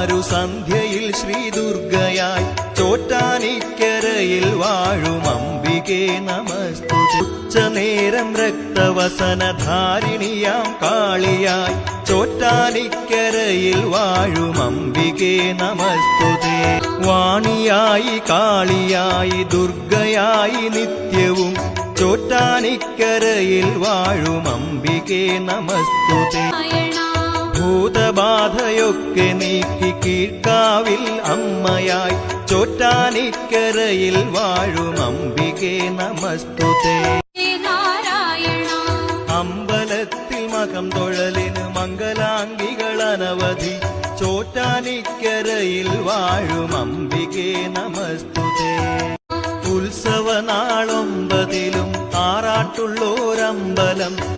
ചാരു സന്ധ്യയിൽ ശ്രീദുർഗയായി ചോറ്റാനിക്കരയിൽ വാഴും അംബികേ നമസ്തുതേ. ഉച്ചനേരം രക്തവസനധാരിണിയാം കാളിയായി ചോറ്റാനിക്കരയിൽ വാഴും അംബികേ നമസ്തുതേ. വാണിയായി കാളിയായി ദുർഗയായി നിത്യവും ചോറ്റാനിക്കരയിൽ വാഴും അംബികേ നമസ്തുതേ. ഭൂതബാധയൊക്കെ നീക്കി കീഴ്ക്കാവിൽ അമ്മയായി ചോറ്റാനിക്കരയിൽ വാഴും അംബികേ നമസ്തുതേ. അമ്പലത്തിൽ മകം തൊഴലിന് മംഗലാംഗികൾ അനവധി ചോറ്റാനിക്കരയിൽ വാഴും അംബികേ നമസ്തുതേ. ഉത്സവനാളൊമ്പതിലും ആറാട്ടുള്ളോരമ്പലം